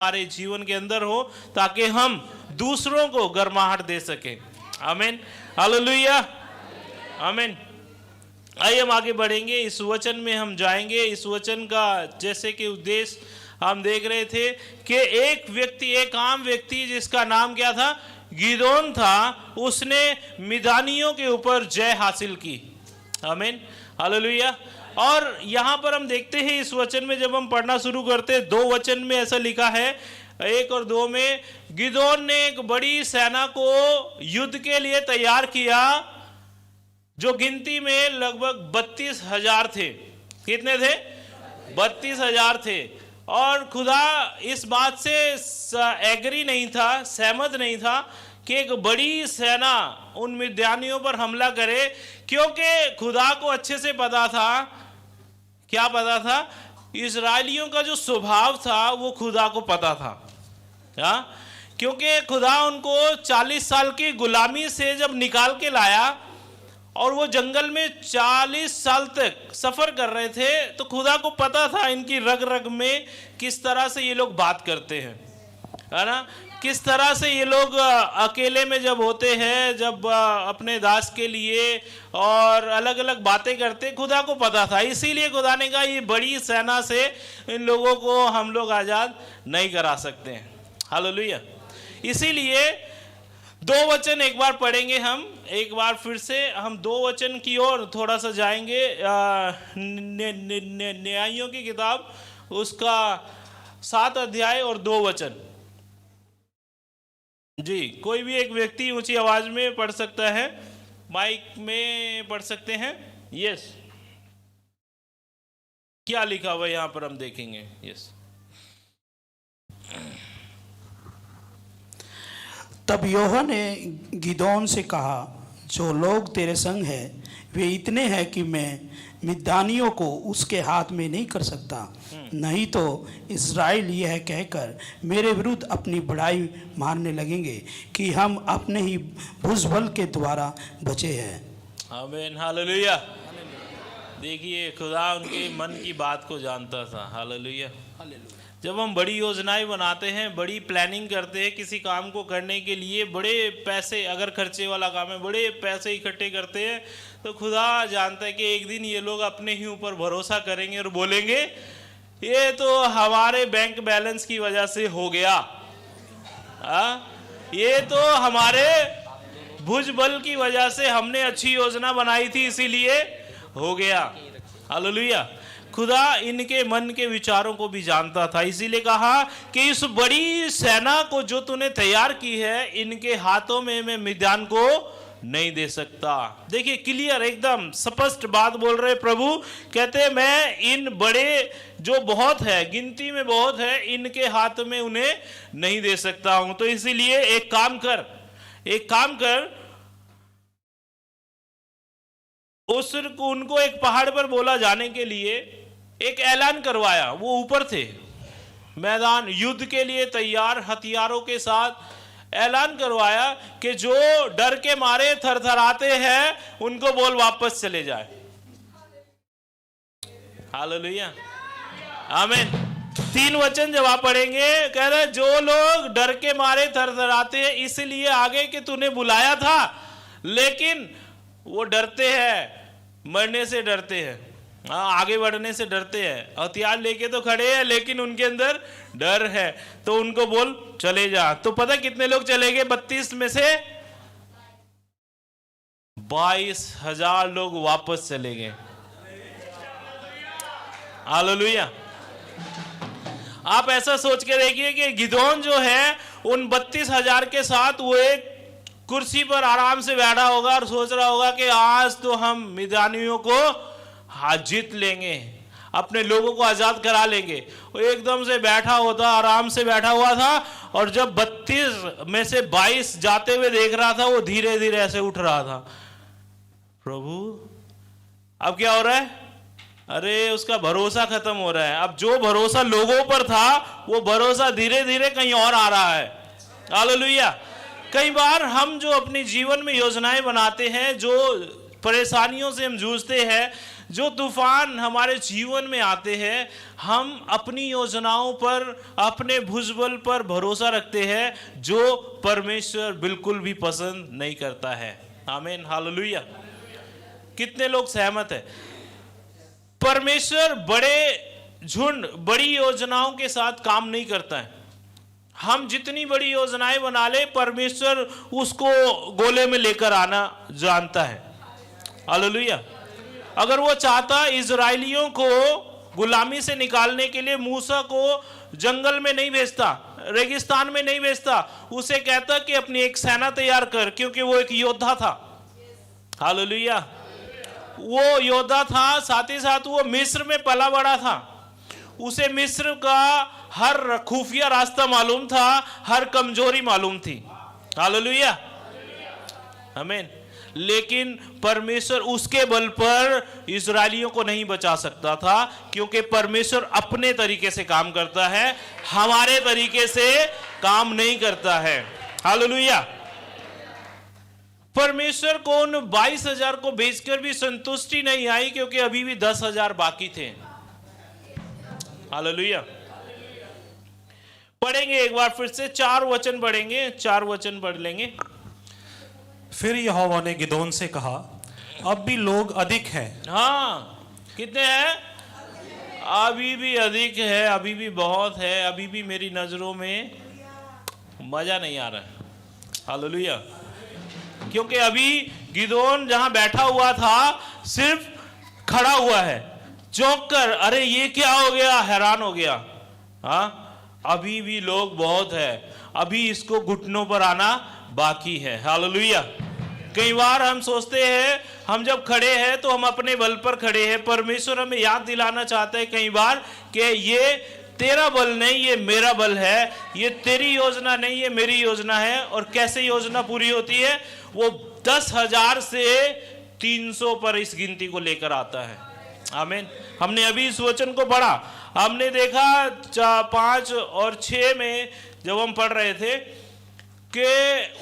हमारे जीवन के अंदर हो, ताकि हम दूसरों को गर्माहट दे सकें। आमीन, हालेलुया, आमीन। आइए हम आगे बढ़ेंगे, इस वचन में हम जाएंगे। इस वचन का जैसे कि उद्देश्य हम देख रहे थे कि एक व्यक्ति, एक आम व्यक्ति जिसका नाम क्या था, गिदोन था, उसने मिदानियों के ऊपर जय हासिल की। आमीन, हालेलुया। और यहाँ पर हम देखते हैं इस वचन में, जब हम पढ़ना शुरू करते हैं, 2 वचन में ऐसा लिखा है, 1 और 2 में, गिदोन ने एक बड़ी सेना को युद्ध के लिए तैयार किया, जो गिनती में लगभग 32,000 थे। कितने थे? 32,000 थे। और खुदा इस बात से एग्री नहीं था, सहमत नहीं था कि एक बड़ी सेना उन मिद्यानियों पर हमला करे, क्योंकि खुदा को अच्छे से पता था। क्या पता था? इजराइलियों का जो स्वभाव था वो खुदा को पता था। क्या? क्योंकि खुदा उनको 40 साल की गुलामी से जब निकाल के लाया और वो जंगल में 40 साल तक सफर कर रहे थे, तो खुदा को पता था इनकी रग रग में किस तरह से ये लोग बात करते हैं, है ना, किस तरह से ये लोग अकेले में जब होते हैं, जब अपने दास के लिए और अलग अलग बातें करते, खुदा को पता था। इसीलिए खुदा ने कहा ये बड़ी सेना से इन लोगों को हम लोग आज़ाद नहीं करा सकते हैं। हालेलुया। इसीलिए 2 वचन एक बार पढ़ेंगे हम, एक बार फिर से हम 2 वचन की ओर थोड़ा सा जाएंगे। न्यायियों की किताब, उसका 7 अध्याय और 2 वचन। जी, कोई भी एक व्यक्ति ऊंची आवाज में पढ़ सकता है, माइक में पढ़ सकते हैं। यस, क्या लिखा हुआ है यहां पर हम देखेंगे। यस। तब यहोवा ने गिदोन से कहा, जो लोग तेरे संग हैं वे इतने हैं कि मैं मिद्यानियों को उसके हाथ में नहीं कर सकता, नहीं तो इज़राइल यह कहकर मेरे विरुद्ध अपनी बड़ाई मारने लगेंगे कि हम अपने ही भुजबल के द्वारा बचे हैं। आमीन, हालेलुया। देखिए, खुदा उनके मन की बात को जानता था। हालेलुया। जब हम बड़ी योजनाएं बनाते हैं, बड़ी प्लानिंग करते हैं किसी काम को करने के लिए, बड़े पैसे, अगर खर्चे वाला काम है, बड़े पैसे इकट्ठे करते हैं, तो खुदा जानता है कि एक दिन ये लोग अपने ही ऊपर भरोसा करेंगे और बोलेंगे ये तो हमारे बैंक बैलेंस की वजह से हो गया, ये तो हमारे भुजबल की वजह से, हमने अच्छी योजना बनाई थी इसीलिए हो गया। हालेलुया। खुदा इनके मन के विचारों को भी जानता था, इसीलिए कहा कि इस बड़ी सेना को जो तूने तैयार की है, इनके हाथों में मैं मिद्यान को नहीं दे सकता। देखिए, क्लियर, एकदम स्पष्ट बात बोल रहे प्रभु। कहते मैं इन बड़े जो बहुत है, गिनती में बहुत है, इनके हाथ में उन्हें नहीं दे सकता हूं। तो इसीलिए एक काम कर, उनको एक पहाड़ पर बोला जाने के लिए, एक ऐलान करवाया। वो ऊपर थे, मैदान युद्ध के लिए तैयार, हथियारों के साथ ऐलान करवाया कि जो डर के मारे थरथराते हैं उनको बोल वापस चले जाए। हालेलुया, आमीन। 3 वचन जब आप पढ़ेंगे, कह रहे जो लोग डर के मारे थरथराते हैं, इसलिए आगे कि तूने बुलाया था, लेकिन वो डरते हैं, मरने से डरते हैं, आगे बढ़ने से डरते हैं, हथियार लेके तो खड़े हैं लेकिन उनके अंदर डर है। तो उनको बोल चले जा। तो पता कितने लोग चले गए? 32 में से 22,000 लोग वापस चले गए। हालेलुया। आप ऐसा सोच के देखिए कि गिदोन जो है उन 32,000 के साथ वो एक कुर्सी पर आराम से बैठा होगा और सोच रहा होगा कि आज तो हम मिद्यानियों को जीत लेंगे, अपने लोगों को आजाद करा लेंगे। वो एकदम से बैठा होता, आराम से बैठा हुआ था, और जब 32 में से 22 जाते हुए देख रहा था, वो धीरे धीरे ऐसे उठ रहा था। प्रभु, अब क्या हो रहा है? अरे, उसका भरोसा खत्म हो रहा है। अब जो भरोसा लोगों पर था, वो भरोसा धीरे धीरे कहीं और आ रहा है। हालेलुया। कई बार हम जो अपने जीवन में योजनाएं बनाते हैं, जो परेशानियों से हम जूझते हैं, जो तूफान हमारे जीवन में आते हैं, हम अपनी योजनाओं पर, अपने भुजबल पर भरोसा रखते हैं, जो परमेश्वर बिल्कुल भी पसंद नहीं करता है। आमीन, हालेलुया। कितने लोग सहमत है? परमेश्वर बड़े झुंड, बड़ी योजनाओं के साथ काम नहीं करता है। हम जितनी बड़ी योजनाएं बना ले, परमेश्वर उसको गोले में लेकर आना जानता है। हालेलुया। अगर वो चाहता इजराइलियों को गुलामी से निकालने के लिए मूसा को जंगल में नहीं भेजता, रेगिस्तान में नहीं भेजता, उसे कहता कि अपनी एक सेना तैयार कर, क्योंकि वो एक योद्धा था। हालेलुया। वो योद्धा था, साथ ही साथ वो मिस्र में पला बड़ा था। उसे मिस्र का हर खुफिया रास्ता मालूम था, हर कमजोरी मालूम थी। हालेलुया, आमीन। लेकिन परमेश्वर उसके बल पर इजराइलियों को नहीं बचा सकता था, क्योंकि परमेश्वर अपने तरीके से काम करता है, हमारे तरीके से काम नहीं करता है। हालेलुया। परमेश्वर को उन 22,000 को भेजकर भी संतुष्टि नहीं आई, क्योंकि अभी भी 10,000 बाकी थे। हालेलुया। पढ़ेंगे एक बार फिर से, 4 वचन पढ़ेंगे, 4 वचन पढ़ लेंगे। फिर यहोवा ने गिदोन से कहा, अब भी लोग अधिक हैं। हाँ, कितने हैं? अभी भी अधिक है, अभी भी बहुत है, अभी भी मेरी नजरों में मजा नहीं आ रहा है। हालेलुया। क्योंकि अभी गिदोन जहां बैठा हुआ था, सिर्फ खड़ा हुआ है, चौंक कर, अरे ये क्या हो गया, हैरान हो गया। हाँ, अभी भी लोग बहुत है, अभी इसको घुटनों पर आना बाकी है। हालेलुया। कई बार हम सोचते हैं हम जब खड़े हैं तो हम अपने बल पर खड़े हैं। परमेश्वर हमें याद दिलाना चाहता है कई बार कि ये तेरा बल नहीं, ये मेरा बल है, ये तेरी योजना नहीं, ये मेरी योजना है। और कैसे योजना पूरी होती है? वो 10,000 से 300 पर इस गिनती को लेकर आता है। आमीन। हमने अभी इस वचन को पढ़ा, हमने देखा 5 और 6 में जब हम पढ़ रहे थे कि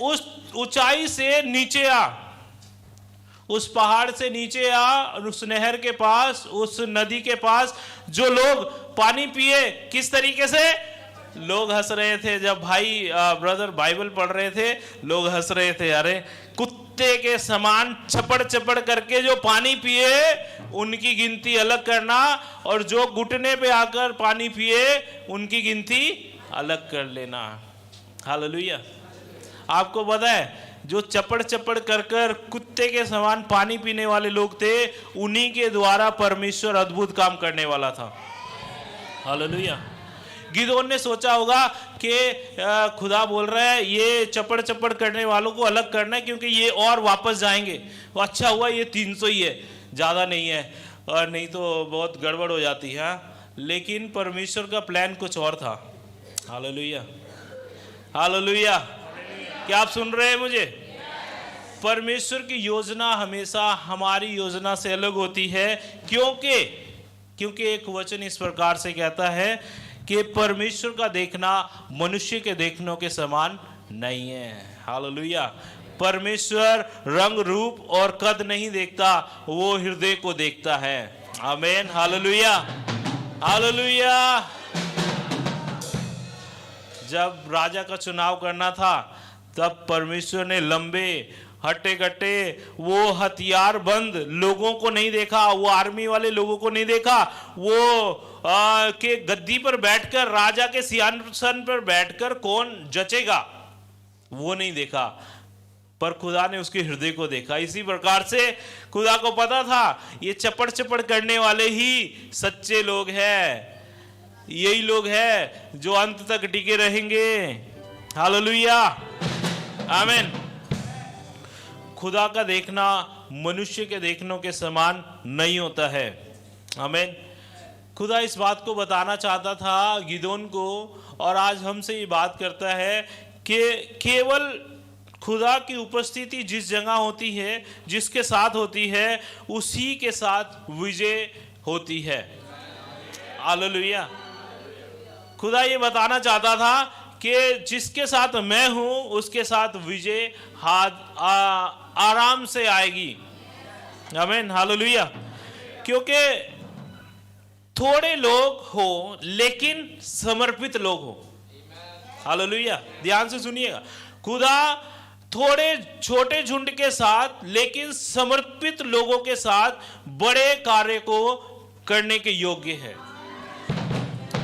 उस ऊंचाई से नीचे आ, उस पहाड़ से नीचे आ, उस नहर के पास, उस नदी के पास जो लोग पानी पिए। किस तरीके से? लोग हंस रहे थे। जब भाई ब्रदर बाइबल पढ़ रहे थे, लोग हंस रहे थे, अरे कुत्ते के समान चपड़ चपड़ करके जो पानी पिए उनकी गिनती अलग करना, और जो घुटने पे आकर पानी पिए उनकी गिनती अलग कर लेना। हालेलुया। आपको पता है, जो चपड़ चपड़ कर कर कुत्ते के समान पानी पीने वाले लोग थे, उन्हीं के द्वारा परमेश्वर अद्भुत काम करने वाला था। हालेलुया। गिदोन ने सोचा होगा कि खुदा बोल रहा है ये चपड़ चपड़ करने वालों को अलग करना है, क्योंकि ये और वापस जाएंगे। वो अच्छा हुआ ये 300 ही है, ज़्यादा नहीं है, और नहीं तो बहुत गड़बड़ हो जाती है। लेकिन परमेश्वर का प्लान कुछ और था। Hallelujah, hallelujah. क्या आप सुन रहे हैं मुझे? परमेश्वर की योजना हमेशा हमारी योजना से अलग होती है, क्योंकि एक वचन इस प्रकार से कहता है कि परमेश्वर का देखना मनुष्य के देखनों के समान नहीं है। हालेलुया। परमेश्वर रंग रूप और कद नहीं देखता, वो हृदय को देखता है। आमीन, हालेलुया, हालेलुया। जब राजा का चुनाव करना था, तब परमेश्वर ने लंबे हट्टे कट्टे वो हथियार बंद लोगों को नहीं देखा, वो आर्मी वाले लोगों को नहीं देखा, वो के गद्दी पर बैठकर, राजा के सिंहासन पर बैठकर कौन जचेगा, वो नहीं देखा, पर खुदा ने उसके हृदय को देखा। इसी प्रकार से खुदा को पता था ये चपड़ चपड़ करने वाले ही सच्चे लोग हैं, यही लोग हैं जो अंत तक टिके रहेंगे। हालेलुया, आमीन। खुदा का देखना मनुष्य के देखनों के समान नहीं होता है। आमीन। खुदा इस बात को बताना चाहता था गिदोन को, और आज हमसे ये बात करता है कि केवल खुदा की उपस्थिति जिस जगह होती है, जिसके साथ होती है, उसी के साथ विजय होती है। हालेलुया। खुदा ये बताना चाहता था कि जिसके साथ मैं हूं उसके साथ विजय आराम से आएगी। आमीन, हालेलुया। क्योंकि थोड़े लोग हो लेकिन समर्पित लोग हो। हालेलुया, ध्यान से सुनिएगा। खुदा थोड़े छोटे झुंड के साथ लेकिन समर्पित लोगों के साथ बड़े कार्य को करने के योग्य है।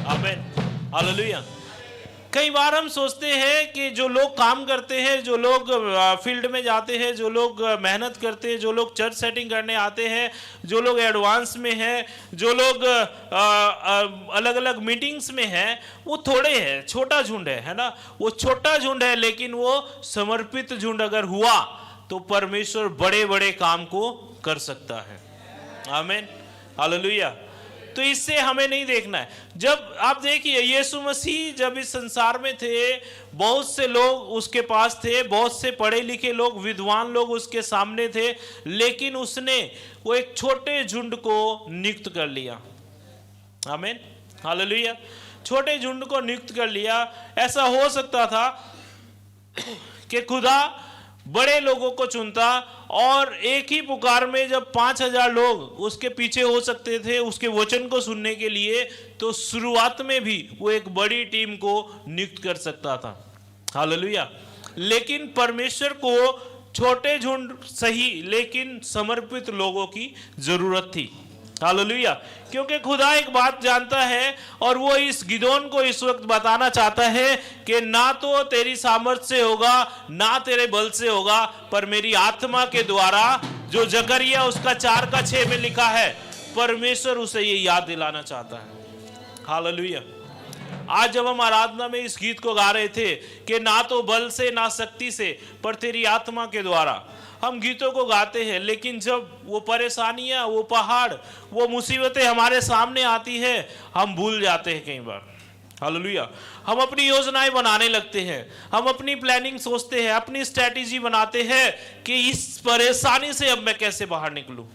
आमीन, हालेलुया। कई बार हम सोचते हैं कि जो लोग काम करते हैं, जो लोग फील्ड में जाते हैं, जो लोग मेहनत करते हैं, जो लोग चर्च सेटिंग करने आते हैं, जो लोग एडवांस में हैं, जो लोग अलग अलग मीटिंग्स में हैं, वो थोड़े हैं, छोटा झुंड है ना। वो छोटा झुंड है लेकिन वो समर्पित झुंड अगर हुआ तो परमेश्वर बड़े बड़े काम को कर सकता है। आमीन, हालेलुया। तो इससे हमें नहीं देखना है। जब आप देखिए यीशु मसीह जब इस संसार में थे, बहुत से लोग उसके पास थे, बहुत से पढ़े लिखे लोग, विद्वान लोग उसके सामने थे, लेकिन उसने वो एक छोटे झुंड को नियुक्त कर लिया। आमीन, हालेलुया। छोटे झुंड को नियुक्त कर लिया। ऐसा हो सकता था कि खुदा बड़े लोगों को चुनता और एक ही पुकार में जब 5000 लोग उसके पीछे हो सकते थे उसके वचन को सुनने के लिए, तो शुरुआत में भी वो एक बड़ी टीम को नियुक्त कर सकता था। हालेलुया। लेकिन परमेश्वर को छोटे झुंड सही लेकिन समर्पित लोगों की जरूरत थी। हालेलुया। क्योंकि खुदा एक बात जानता है और वो इस गिदोन को इस वक्त बताना चाहता है कि ना तो तेरी सामर्थ से होगा, ना तेरे बल से होगा, पर मेरी आत्मा के द्वारा, जो जकरिया उसका 4:6 में लिखा है, परमेश्वर उसे ये याद दिलाना चाहता है। हालेलुया। आज जब हम आराधना में इस गीत को गा रहे थे कि ना तो बल से ना शक्ति से पर तेरी आत्मा के द्वारा, हम गीतों को गाते हैं, लेकिन जब वो परेशानियां, वो पहाड़, वो मुसीबतें हमारे सामने आती है, हम भूल जाते हैं कई बार। हालेलुया। हम अपनी योजनाएं बनाने लगते हैं, हम अपनी प्लानिंग सोचते हैं, अपनी स्ट्रैटेजी बनाते हैं कि इस परेशानी से अब मैं कैसे बाहर निकलूं।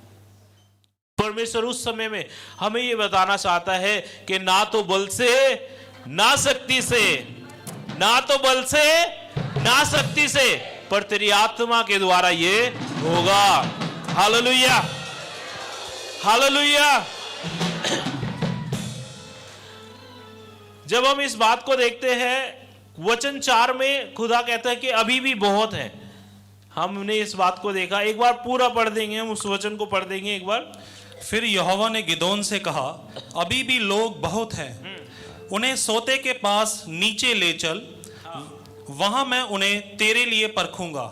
परमेश्वर उस समय में हमें ये बताना चाहता है कि ना तो बल से ना शक्ति से, ना तो बल से ना शक्ति से, पर तेरी आत्मा के द्वारा ये होगा। Hallelujah, hallelujah. जब हम इस बात को देखते हैं, वचन 4 में खुदा कहता है कि अभी भी बहुत है। हमने इस बात को देखा, एक बार पूरा पढ़ देंगे, हम उस वचन को पढ़ देंगे एक बार। फिर यहोवा ने गिदोन से कहा, अभी भी लोग बहुत हैं, उन्हें सोते के पास नीचे ले चल, वहां मैं उन्हें तेरे लिए परखूंगा,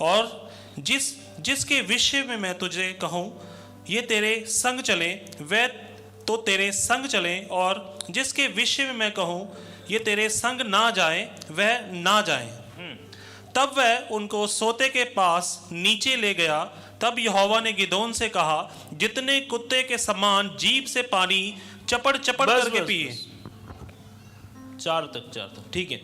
और जिसके विषय में मैं तुझे कहूं ये तेरे संग चले, वह तो तेरे संग चले, और जिसके विषय में मैं कहूं ये तेरे संग ना जाए, वह ना जाए। तब वह उनको सोते के पास नीचे ले गया। तब यहोवा ने गिदोन से कहा, जितने कुत्ते के समान जीभ से पानी चपड़ चपड़ करके पिए। 4 तक ठीक है।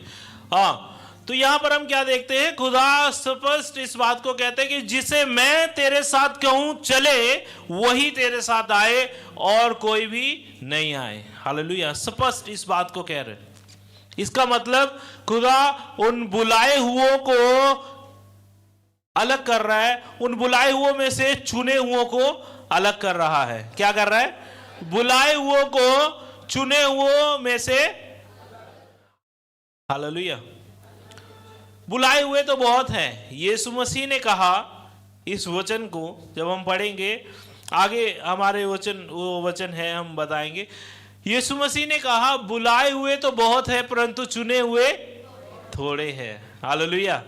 हाँ, तो यहां पर हम क्या देखते हैं, खुदा स्पष्ट इस बात को कहते हैं कि जिसे मैं तेरे साथ कहूं चले वही तेरे साथ आए और कोई भी नहीं आए। हालेलुया। स्पष्ट इस बात को कह रहे हैं। इसका मतलब खुदा उन बुलाए हुओं को अलग कर रहा है, उन बुलाए हुओं में से चुने हुओं को अलग कर रहा है। क्या कर रहा है? बुलाए हुओं को चुने हुओं में से। हालेलुया। बुलाए हुए तो बहुत हैं। यीशु मसीह ने कहा इस वचन को, जब हम पढ़ेंगे आगे हमारे वचन, वो वचन है हम बताएंगे। यीशु मसीह ने कहा बुलाए हुए तो बहुत है परंतु चुने हुए थोड़े हैं। हालेलुया।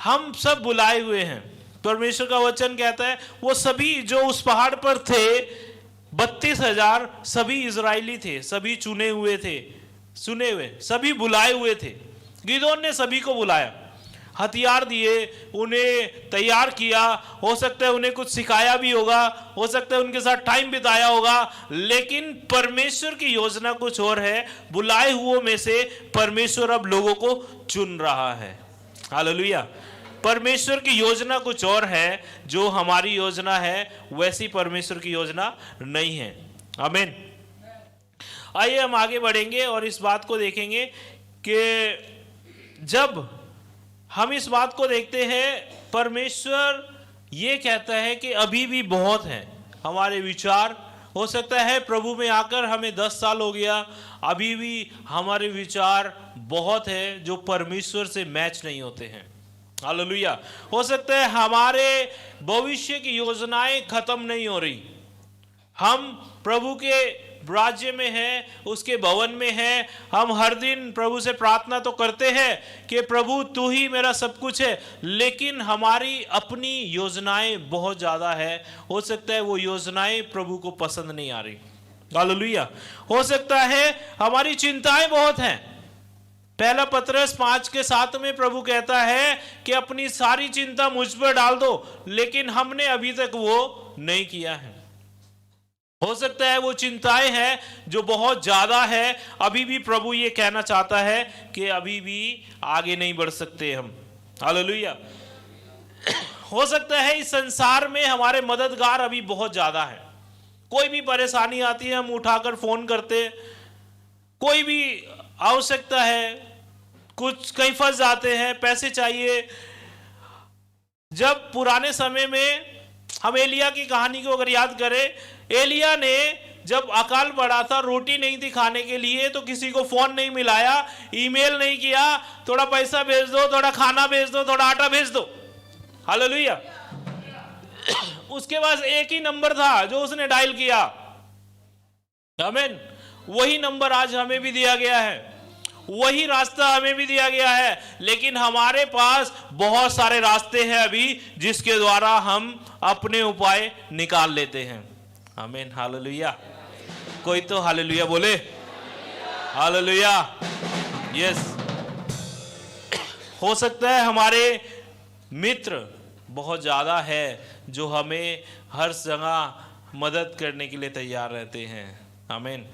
हम सब बुलाए हुए हैं। परमेश्वर का वचन कहता है वो सभी जो उस पहाड़ पर थे 32,000 सभी इजरायली थे, सभी चुने हुए थे, चुने हुए, सभी बुलाए हुए थे। गिदोन ने सभी को बुलाया, हथियार दिए, उन्हें तैयार किया, हो सकता है उन्हें कुछ सिखाया भी होगा, हो सकता है उनके साथ टाइम बिताया होगा, लेकिन परमेश्वर की योजना कुछ और है। बुलाए हुओं में से परमेश्वर अब लोगों को चुन रहा है। हालेलुया। परमेश्वर की योजना कुछ और है, जो हमारी योजना है वैसी परमेश्वर की योजना नहीं है। आमीन। आइए हम आगे बढ़ेंगे और इस बात को देखेंगे कि जब हम इस बात को देखते हैं, परमेश्वर ये कहता है कि अभी भी बहुत है, हमारे विचार, हो सकता है प्रभु में आकर हमें 10 साल हो गया, अभी भी हमारे विचार बहुत है जो परमेश्वर से मैच नहीं होते हैं। हालेलुया। हो सकता है हमारे भविष्य की योजनाएं खत्म नहीं हो रही, हम प्रभु के राज्य में हैं, उसके भवन में हैं, हम हर दिन प्रभु से प्रार्थना तो करते हैं कि प्रभु तू ही मेरा सब कुछ है, लेकिन हमारी अपनी योजनाएं बहुत ज़्यादा है। हो सकता है वो योजनाएं प्रभु को पसंद नहीं आ रही। हालेलुया। हो सकता है हमारी चिंताएं बहुत हैं। पहला पतरस 5:7 में प्रभु कहता है कि अपनी सारी चिंता मुझ पर डाल दो, लेकिन हमने अभी तक वो नहीं किया है। हो सकता है वो चिंताएं हैं जो बहुत ज्यादा है, अभी भी प्रभु ये कहना चाहता है कि अभी भी आगे नहीं बढ़ सकते हम। हालेलुया। हो सकता है इस संसार में हमारे मददगार अभी बहुत ज्यादा है, कोई भी परेशानी आती है हम उठाकर फोन करते, कोई भी आवश्यकता है, कुछ कहीं फंस जाते हैं, पैसे चाहिए। जब पुराने समय में हम एलिया की कहानी को अगर याद करें, एलिया ने जब अकाल पड़ा था, रोटी नहीं थी खाने के लिए, तो किसी को फोन नहीं मिलाया, ईमेल नहीं किया, थोड़ा पैसा भेज दो, थोड़ा खाना भेज दो, थोड़ा आटा भेज दो। हालेलुया। उसके पास एक ही नंबर था जो उसने डायल किया। आमीन। वही नंबर आज हमें भी दिया गया है, वही रास्ता हमें भी दिया गया है, लेकिन हमारे पास बहुत सारे रास्ते हैं अभी जिसके द्वारा हम अपने उपाय निकाल लेते हैं। आमीन। हालेलुया। कोई तो हालेलुया बोले। हालेलुया। यस। हो सकता है हमारे मित्र बहुत ज्यादा है जो हमें हर जगह मदद करने के लिए तैयार रहते हैं। आमीन।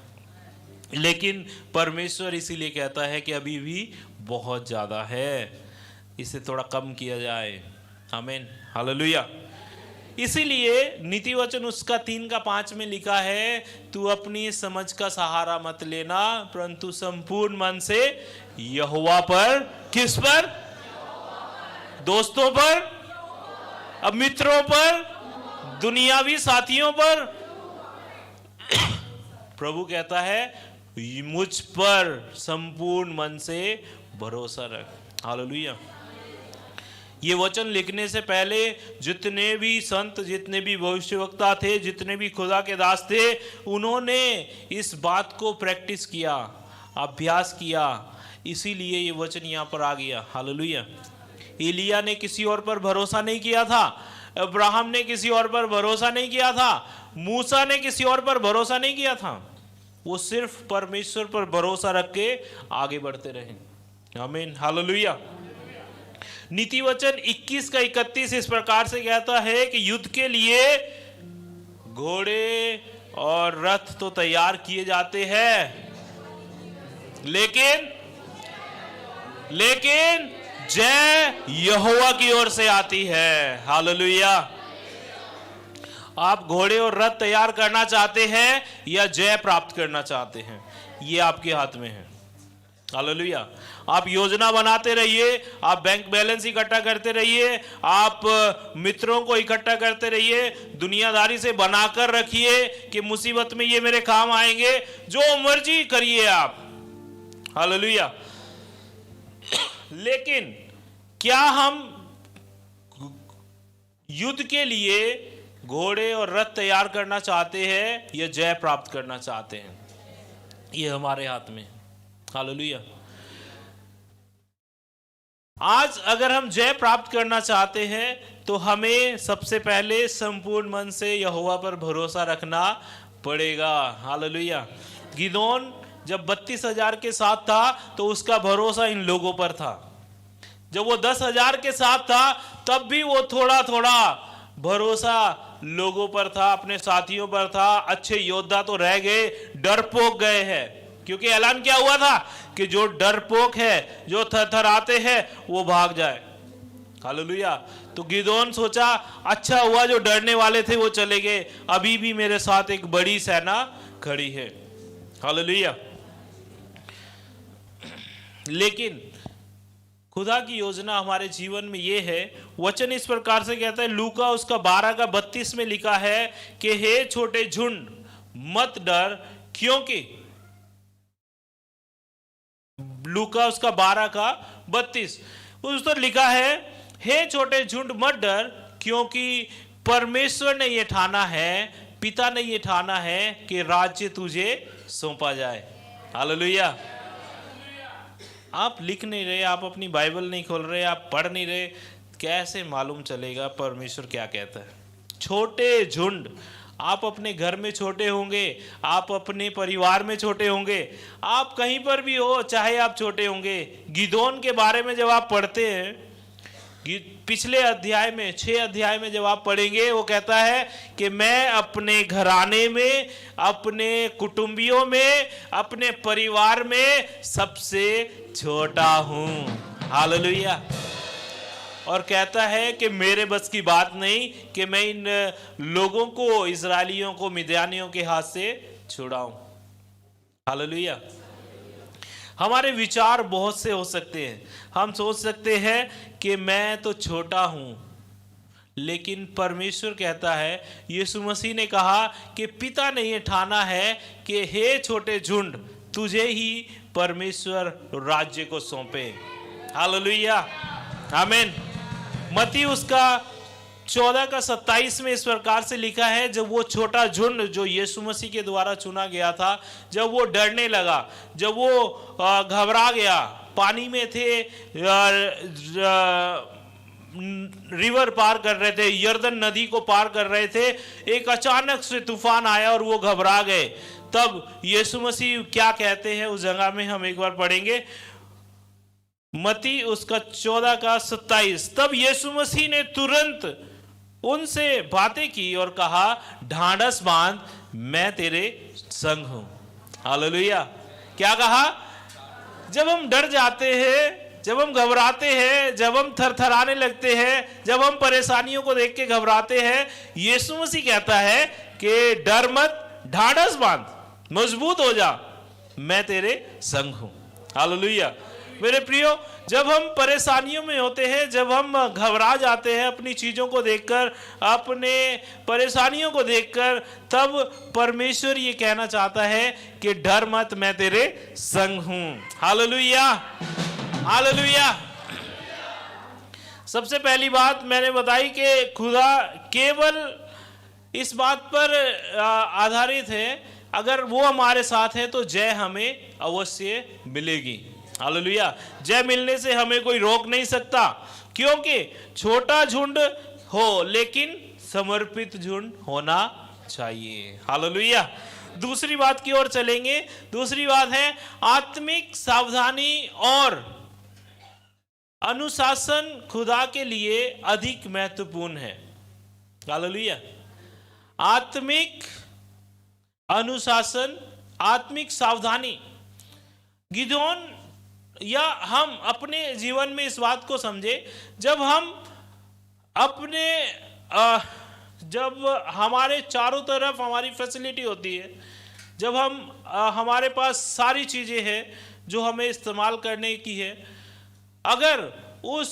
लेकिन परमेश्वर इसीलिए कहता है कि अभी भी बहुत ज्यादा है, इसे थोड़ा कम किया जाए। आमीन। हालेलुया। इसीलिए नीति वचन उसका 3:5 में लिखा है, तू अपनी समझ का सहारा मत लेना, परंतु संपूर्ण मन से यहोवा पर, किस पर? दोस्तों पर, अब मित्रों पर, दुनियावी साथियों पर। प्रभु कहता है मुझ पर संपूर्ण मन से भरोसा रख। हालेलुया। ये वचन लिखने से पहले जितने भी संत, जितने भी भविष्यवक्ता थे, जितने भी खुदा के दास थे, उन्होंने इस बात को प्रैक्टिस किया, अभ्यास किया, इसीलिए ये वचन यहाँ पर आ गया। हालेलुया। एलिया ने किसी और पर भरोसा नहीं किया था, अब्राहम ने किसी और पर भरोसा नहीं किया था, मूसा ने किसी और पर भरोसा नहीं किया था, वो सिर्फ परमेश्वर पर भरोसा रख के आगे बढ़ते रहे। आमीन। हालेलुया। नीति वचन 21:31 इस प्रकार से कहता है कि युद्ध के लिए घोड़े और रथ तो तैयार किए जाते हैं, लेकिन जय यहोवा की ओर से आती है। हालेलुया। आप घोड़े और रथ तैयार करना चाहते हैं या जय प्राप्त करना चाहते हैं, ये आपके हाथ में है। हालेलुया। आप योजना बनाते रहिए, आप बैंक बैलेंस इकट्ठा करते रहिए, आप मित्रों को इकट्ठा करते रहिए, दुनियादारी से बनाकर रखिए कि मुसीबत में ये मेरे काम आएंगे, जो मर्जी करिए आप। हालेलुया। लेकिन क्या हम युद्ध के लिए घोड़े और रथ तैयार करना चाहते हैं या जय प्राप्त करना चाहते हैं? ये हमारे हाथ में। हालेलुया। आज अगर हम जय प्राप्त करना चाहते हैं तो हमें सबसे पहले संपूर्ण मन से यहोवा पर भरोसा रखना पड़ेगा। हालेलुया। गिदोन जब 32,000 के साथ था तो उसका भरोसा इन लोगों पर था। जब वो 10,000 के साथ था तब भी वो थोड़ा थोड़ा भरोसा लोगों पर था, अपने साथियों पर था। अच्छे योद्धा तो रह गए, डरपोक गए हैं, क्योंकि ऐलान क्या हुआ था कि जो डरपोक है, जो थरथराते हैं, वो भाग जाए। हालेलुया। तो गिदोन सोचा अच्छा हुआ जो डरने वाले थे वो चले गए, अभी भी मेरे साथ एक बड़ी सेना खड़ी है। हालेलुया। लेकिन खुदा की योजना हमारे जीवन में ये है। वचन इस प्रकार से कहता है, लूका उसका 12:32 में लिखा है कि हे छोटे झुंड मत डर, क्योंकि लूका उसका 12:32 उस पर लिखा है, हे छोटे झुंड मत डर, क्योंकि परमेश्वर ने ये ठाना है, पिता ने ये ठाना है कि राज्य तुझे सौंपा जाए। हालेलुया। आप लिख नहीं रहे, आप अपनी बाइबल नहीं खोल रहे, आप पढ़ नहीं रहे, कैसे मालूम चलेगा परमेश्वर क्या कहता है? छोटे झुंड, आप अपने घर में छोटे होंगे, आप अपने परिवार में छोटे होंगे, आप कहीं पर भी हो चाहे आप छोटे होंगे। गिदोन के बारे में जब आप पढ़ते हैं, पिछले अध्याय में 6 अध्याय में जब आप पढ़ेंगे, वो कहता है कि मैं अपने घराने में, अपने कुटुंबियों में, अपने परिवार में सबसे छोटा हूं। हालेलुया। और कहता है कि मेरे बस की बात नहीं कि मैं इन लोगों को, इजरायलियों को मिद्यानियों के हाथ से छुड़ाऊं। हालेलुया। हमारे विचार बहुत से हो सकते हैं। हम सोच सकते हैं कि मैं तो छोटा हूं, लेकिन परमेश्वर कहता है, यीशु मसीह ने कहा कि पिता ने यह ठाना है कि हे छोटे झुंड, तुझे ही परमेश्वर राज्य को सौंपे। हालेलुया। आमीन। मत्ती उसका 14:27 में इस प्रकार से लिखा है, जब वो छोटा झुंड जो यीशु मसीह के द्वारा चुना गया था, जब वो डरने लगा, जब वो घबरा गया, पानी में थे, रिवर पार कर रहे थे, यर्दन नदी को पार कर रहे थे, एक अचानक से तूफान आया और वो घबरा गए। तब यीशु मसीह क्या कहते हैं उस जगह में, हम एक बार पढ़ेंगे। मत्ती उसका 14:27। तब यीशु मसीह ने तुरंत उनसे बातें की और कहा, ढांढस बांध, मैं तेरे संग हूं। हालेलुया। क्या कहा? जब हम डर जाते हैं, जब हम घबराते हैं, जब हम थरथराने लगते हैं, जब हम परेशानियों को देख के घबराते हैं, यीशु मसीह कहता है कि डर मत, ढांढस बांध, मजबूत हो जा, मैं तेरे संग हूं। हालेलुया। मेरे प्रियो, जब हम परेशानियों में होते हैं, जब हम घबरा जाते हैं अपनी चीजों को देखकर, अपने परेशानियों को देखकर, तब परमेश्वर ये कहना चाहता है कि डर मत, मैं तेरे संग हूं। हालेलुया। हालेलुया। सबसे पहली बात मैंने बताई कि खुदा केवल इस बात पर आधारित है, अगर वो हमारे साथ है तो जय हमें अवश्य मिलेगी। हालेलुया। जय मिलने से हमें कोई रोक नहीं सकता, क्योंकि छोटा झुंड हो लेकिन समर्पित झुंड होना चाहिए। हालेलुया। दूसरी बात की ओर चलेंगे। दूसरी बात है आत्मिक सावधानी और अनुशासन खुदा के लिए अधिक महत्वपूर्ण है। हालेलुया। आत्मिक अनुशासन, आत्मिक सावधानी। गिदोन या हम अपने जीवन में इस बात को समझे, जब हम अपने जब हमारे चारों तरफ हमारी फैसिलिटी होती है, जब हम हमारे पास सारी चीज़ें हैं जो हमें इस्तेमाल करने की है, अगर उस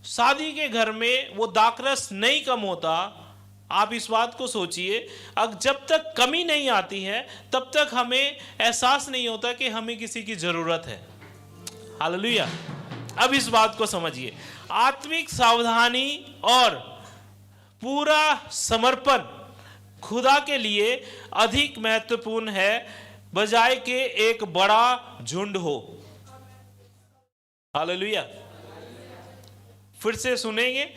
शादी के घर में वो दाखरस नहीं कम होता, आप इस बात को सोचिए, जब तक कमी नहीं आती है तब तक हमें एहसास नहीं होता कि हमें किसी की ज़रूरत है। हालेलुया। अब इस बात को समझिए, आत्मिक सावधानी और पूरा समर्पण खुदा के लिए अधिक महत्वपूर्ण है, बजाय के एक बड़ा झुंड हो। हालेलुया। फिर से सुनेंगे,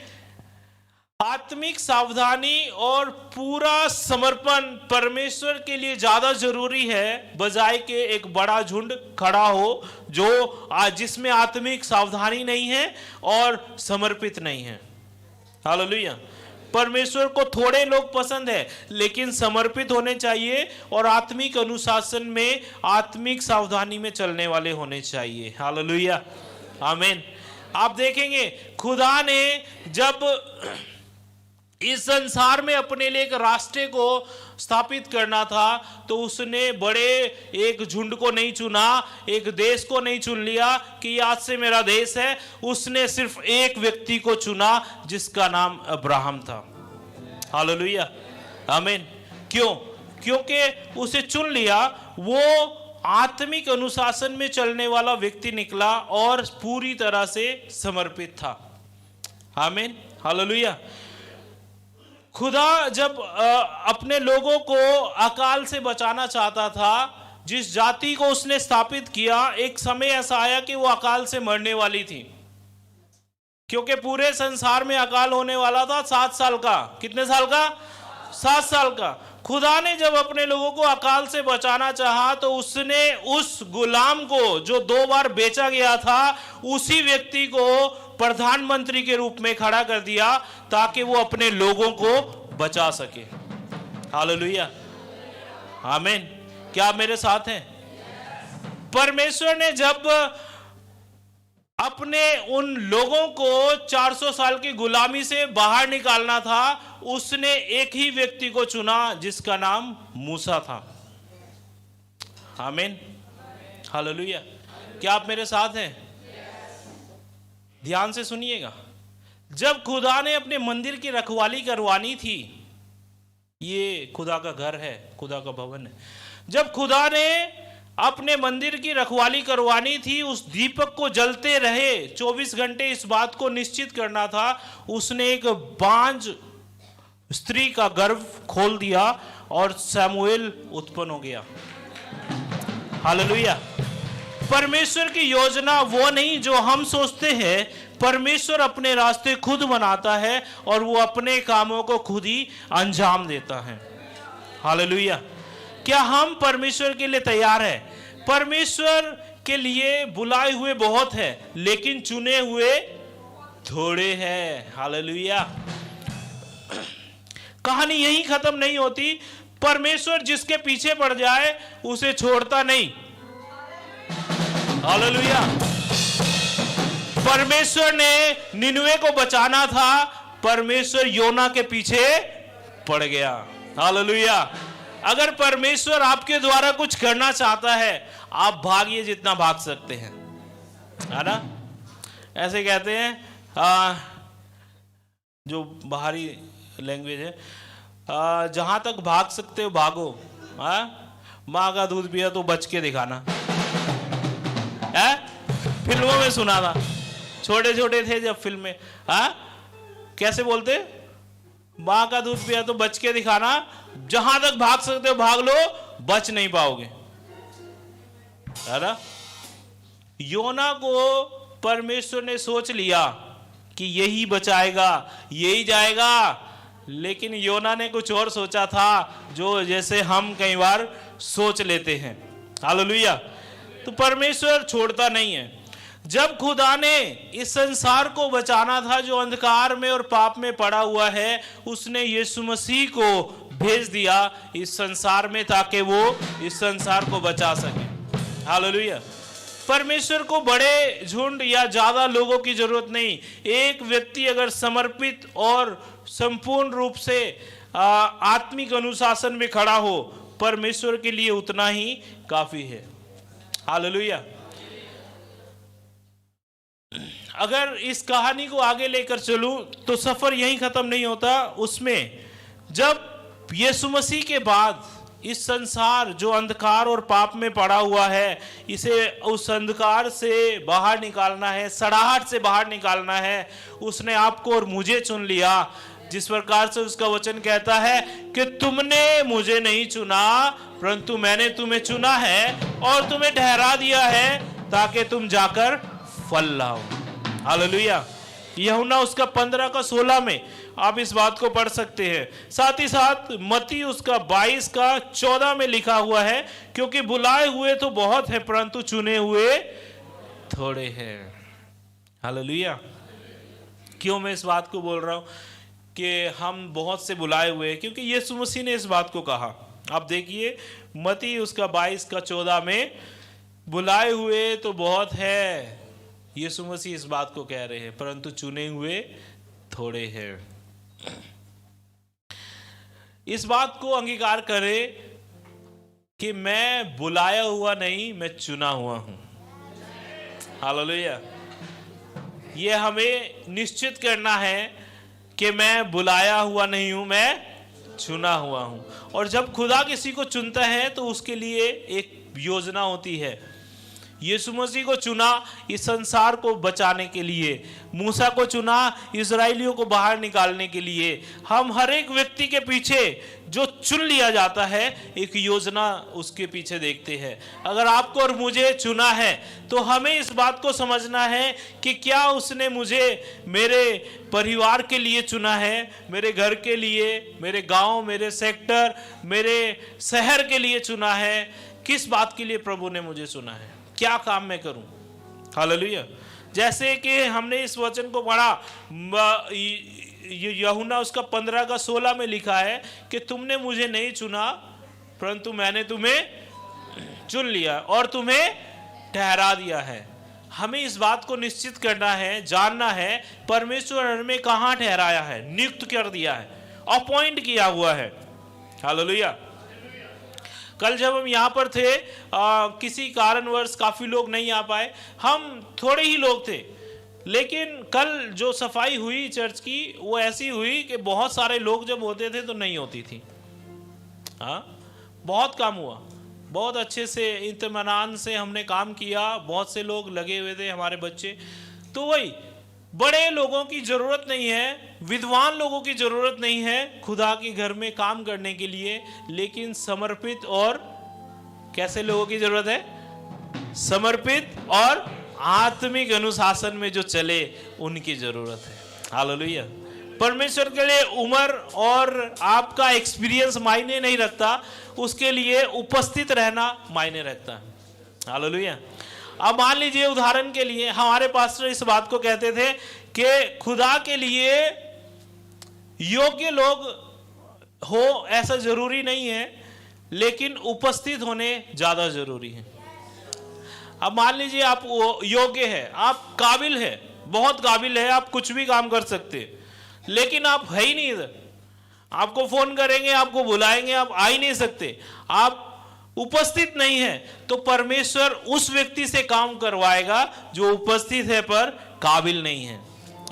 आत्मिक सावधानी और पूरा समर्पण परमेश्वर के लिए ज्यादा जरूरी है, बजाय के एक बड़ा झुंड खड़ा हो जो जिसमें आत्मिक सावधानी नहीं है और समर्पित नहीं है। हालेलुया। परमेश्वर को थोड़े लोग पसंद है, लेकिन समर्पित होने चाहिए और आत्मिक अनुशासन में, आत्मिक सावधानी में चलने वाले होने चाहिए। हालेलुया। आमीन। आप देखेंगे खुदा ने जब इस संसार में अपने लिए एक राष्ट्र को स्थापित करना था, तो उसने बड़े एक झुंड को नहीं चुना, एक देश को नहीं चुन लिया कि आज से मेरा देश है। उसने सिर्फ एक व्यक्ति को चुना जिसका नाम अब्राहम था। हालेलुया, आमीन। क्यों? क्योंकि उसे चुन लिया, वो आत्मिक अनुशासन में चलने वाला व्यक्ति निकला और पूरी तरह से समर्पित था। आमीन, हालेलुया। खुदा जब अपने लोगों को अकाल से बचाना चाहता था, जिस जाति को उसने स्थापित किया, एक समय ऐसा आया कि वो अकाल से मरने वाली थी, क्योंकि पूरे संसार में अकाल होने वाला था 7 साल का। कितने साल का? 7 साल का। खुदा ने जब अपने लोगों को अकाल से बचाना चाहा, तो उसने उस गुलाम को जो 2 बार बेचा गया था, उसी व्यक्ति को प्रधानमंत्री के रूप में खड़ा कर दिया, ताकि वो अपने लोगों को बचा सके। हालेलुया, आमीन। क्या आप मेरे साथ हैं? परमेश्वर ने जब अपने उन लोगों को 400 साल की गुलामी से बाहर निकालना था, उसने एक ही व्यक्ति को चुना जिसका नाम मूसा था। आमीन, हालेलुया। क्या आप मेरे साथ हैं? ध्यान से सुनिएगा। जब खुदा ने अपने मंदिर की रखवाली करवानी थी, ये खुदा का घर है, खुदा का भवन है। जब खुदा ने अपने मंदिर की रखवाली करवानी थी, उस दीपक को जलते रहे 24 घंटे, इस बात को निश्चित करना था। उसने एक बांझ स्त्री का गर्भ खोल दिया और शमूएल उत्पन्न हो गया। हालेलुया। परमेश्वर की योजना वो नहीं जो हम सोचते हैं। परमेश्वर अपने रास्ते खुद बनाता है और वो अपने कामों को खुद ही अंजाम देता है। हालेलुया। क्या हम परमेश्वर के लिए तैयार हैं? परमेश्वर के लिए बुलाए हुए बहुत है, लेकिन चुने हुए थोड़े हैं। हालेलुया। कहानी यही खत्म नहीं होती। परमेश्वर जिसके पीछे पड़ जाए उसे छोड़ता नहीं। हालेलुया। परमेश्वर ने निनवे को बचाना था, परमेश्वर योना के पीछे पड़ गया। हालेलुया। अगर परमेश्वर आपके द्वारा कुछ करना चाहता है, आप भागिए जितना भाग सकते हैं, है ना? ऐसे कहते हैं जो बाहरी लैंग्वेज है, जहां तक भाग सकते हो भागो। माँ का दूध पिया तो बच के दिखाना है? फिल्मों में सुना था, छोटे छोटे थे जब फिल्म में, कैसे बोलते? माँ का दूध पिया तो बच के दिखाना, जहां तक भाग सकते हो भाग लो, बच नहीं पाओगे, है ना? योना को परमेश्वर ने सोच लिया कि यही बचाएगा, यही जाएगा, लेकिन योना ने कुछ और सोचा था, जो जैसे हम कई बार सोच लेते हैं। हालेलुया। तो परमेश्वर छोड़ता नहीं है। जब खुदा ने इस संसार को बचाना था जो अंधकार में और पाप में पड़ा हुआ है, उसने यीशु मसीह को भेज दिया इस संसार में, ताकि वो इस संसार को बचा सके। हालेलुया। परमेश्वर को बड़े झुंड या ज्यादा लोगों की जरूरत नहीं। एक व्यक्ति अगर समर्पित और संपूर्ण रूप से आत्मिक अनुशासन में खड़ा हो, परमेश्वर के लिए उतना ही काफी है। हालेलुया। अगर इस कहानी को आगे लेकर चलूं तो सफर यहीं खत्म नहीं होता। उसमें जब यीशु मसीह के बाद इस संसार जो अंधकार और पाप में पड़ा हुआ है, इसे उस अंधकार से बाहर निकालना है, सड़ाहट से बाहर निकालना है। उसने आपको और मुझे चुन लिया, जिस प्रकार से उसका वचन कहता है कि तुमने मुझे नहीं चुना, परंतु मैंने तुम्हें चुना है और तुम्हें ठहरा दिया है ताकि तुम जाकर फल लाओ। हालेलुया। यूहन्ना उसका 15:16 में आप इस बात को पढ़ सकते हैं। साथ ही साथ मत्ती उसका 22:14 में लिखा हुआ है, क्योंकि बुलाए हुए तो बहुत है परंतु चुने हुए थोड़े हैं। हालेलुया। क्यों मैं इस बात को बोल रहा हूं कि हम बहुत से बुलाए हुए हैं? क्योंकि यीशु मसीह ने इस बात को कहा। आप देखिए मत्ती उसका 22:14 में, बुलाए हुए तो बहुत है, यीशु मसीह इस बात को कह रहे हैं, परंतु चुने हुए थोड़े हैं। इस बात को अंगीकार करें कि मैं बुलाया हुआ नहीं, मैं चुना हुआ हूं। हालेलुया। ये हमें निश्चित करना है कि मैं बुलाया हुआ नहीं हूं, मैं चुना हुआ हूं। और जब खुदा किसी को चुनता है तो उसके लिए एक योजना होती है। यीशु मसीह को चुना इस संसार को बचाने के लिए, मूसा को चुना इजराइलियों को बाहर निकालने के लिए। हम हर एक व्यक्ति के पीछे जो चुन लिया जाता है, एक योजना उसके पीछे देखते हैं। अगर आपको और मुझे चुना है तो हमें इस बात को समझना है कि क्या उसने मुझे मेरे परिवार के लिए चुना है, मेरे घर के लिए, मेरे गांव, मेरे सेक्टर, मेरे शहर के लिए चुना है। किस बात के लिए प्रभु ने मुझे चुना है, क्या काम मैं करूं। हालेलुया। जैसे कि हमने इस वचन को पढ़ा, यूहन्ना उसका 15 का 16 में लिखा है कि तुमने मुझे नहीं चुना परंतु मैंने तुम्हें चुन लिया और तुम्हें ठहरा दिया है। हमें इस बात को निश्चित करना है, जानना है परमेश्वर हमें कहाँ ठहराया है, नियुक्त कर दिया है, अपॉइंट किया हुआ है। हालेलुया। कल जब हम यहाँ पर थे, किसी कारणवश काफ़ी लोग नहीं आ पाए, हम थोड़े ही लोग थे, लेकिन कल जो सफाई हुई चर्च की वो ऐसी हुई कि बहुत सारे लोग जब होते थे तो नहीं होती थी। हाँ, बहुत काम हुआ, बहुत अच्छे से इत्मीनान से हमने काम किया, बहुत से लोग लगे हुए थे, हमारे बच्चे। तो वही बड़े लोगों की ज़रूरत नहीं है, विद्वान लोगों की ज़रूरत नहीं है खुदा के घर में काम करने के लिए, लेकिन समर्पित और कैसे लोगों की ज़रूरत है, समर्पित और आत्मिक अनुशासन में जो चले उनकी ज़रूरत है। हालेलुया। परमेश्वर के लिए उम्र और आपका एक्सपीरियंस मायने नहीं रखता, उसके लिए उपस्थित रहना मायने रखता है। हालेलुया। अब मान लीजिए उदाहरण के लिए हमारे पास्टर इस बात को कहते थे कि खुदा के लिए योग्य लोग हो ऐसा जरूरी नहीं है, लेकिन उपस्थित होने ज्यादा जरूरी है। अब मान लीजिए आप योग्य है, आप काबिल है, बहुत काबिल है, आप कुछ भी काम कर सकते हैं, लेकिन आप है ही नहीं इधर। आपको फोन करेंगे, आपको बुलाएंगे, आप आ ही नहीं सकते, आप उपस्थित नहीं है, तो परमेश्वर उस व्यक्ति से काम करवाएगा जो उपस्थित है पर काबिल नहीं है।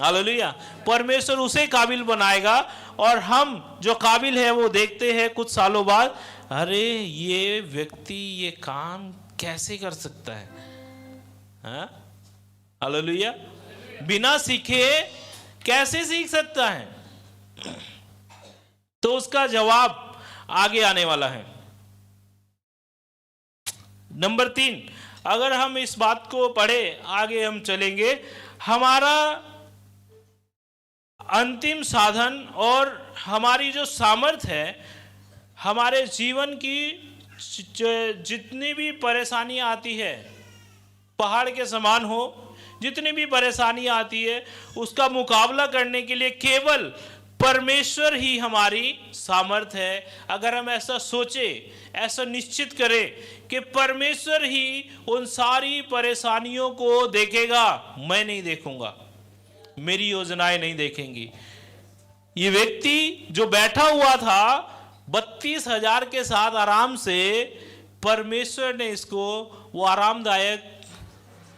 हालेलुया। परमेश्वर उसे काबिल बनाएगा और हम जो काबिल है वो देखते हैं कुछ सालों बाद, अरे ये व्यक्ति ये काम कैसे कर सकता है। हाँ? हालेलुया। बिना सीखे कैसे सीख सकता है, तो उसका जवाब आगे आने वाला है। नंबर 3, अगर हम इस बात को पढ़े आगे हम चलेंगे, हमारा अंतिम साधन और हमारी जो सामर्थ है, हमारे जीवन की जितनी भी परेशानियां आती है, पहाड़ के समान हो, जितनी भी परेशानियां आती है उसका मुकाबला करने के लिए केवल परमेश्वर ही हमारी सामर्थ है। अगर हम ऐसा सोचे, ऐसा निश्चित करें कि परमेश्वर ही उन सारी परेशानियों को देखेगा, मैं नहीं देखूंगा, मेरी योजनाएं नहीं देखेंगी। ये व्यक्ति जो बैठा हुआ था 32,000 के साथ आराम से, परमेश्वर ने इसको वो आरामदायक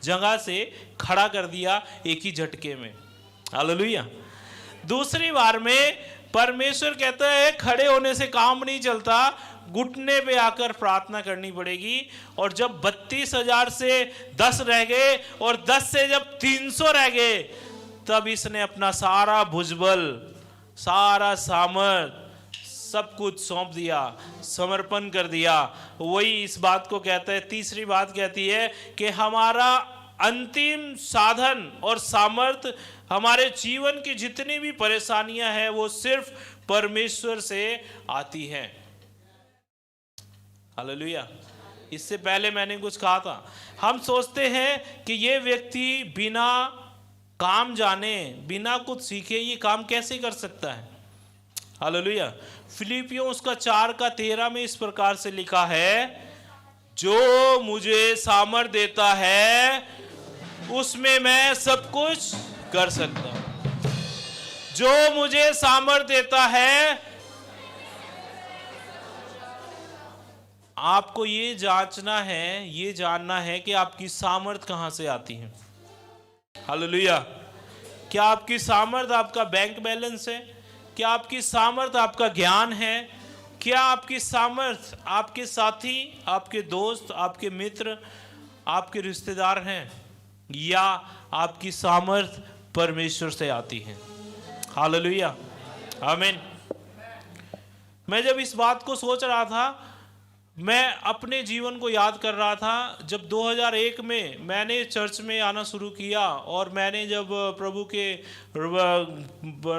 जगह से खड़ा कर दिया एक ही झटके में। हालेलुया। दूसरी बार में परमेश्वर कहता है खड़े होने से काम नहीं चलता, घुटने पे आकर प्रार्थना करनी पड़ेगी। और जब 32,000 से 10 रह गए और 10 से जब 300 रह गए, तब इसने अपना सारा भुजबल, सारा सामर्थ, सब कुछ सौंप दिया, समर्पण कर दिया। वही इस बात को कहता है, तीसरी बात कहती है कि हमारा अंतिम साधन और सामर्थ, हमारे जीवन की जितनी भी परेशानियां हैं वो सिर्फ परमेश्वर से आती हैं। हालेलुया। इससे पहले मैंने कुछ कहा था, हम सोचते हैं कि ये व्यक्ति बिना काम जाने, बिना कुछ सीखे ये काम कैसे कर सकता है। हालेलुया। फिलिपियों उसका 4:13 में इस प्रकार से लिखा है, जो मुझे सामर्थ देता है उसमें मैं सब कुछ कर सकता हूं। जो मुझे सामर्थ देता है आपको ये जांचना है, ये जानना है कि आपकी सामर्थ कहाँ से आती है। हालेलुया। क्या आपकी सामर्थ आपका बैंक बैलेंस है? क्या आपकी सामर्थ आपका ज्ञान है? क्या आपकी सामर्थ आपके साथी, आपके दोस्त, आपके मित्र, आपके रिश्तेदार हैं? या आपकी सामर्थ परमेश्वर से आती है? हालेलुया, आमीन। मैं जब इस बात को सोच रहा था, मैं अपने जीवन को याद कर रहा था। जब 2001 में मैंने चर्च में आना शुरू किया और मैंने जब प्रभु के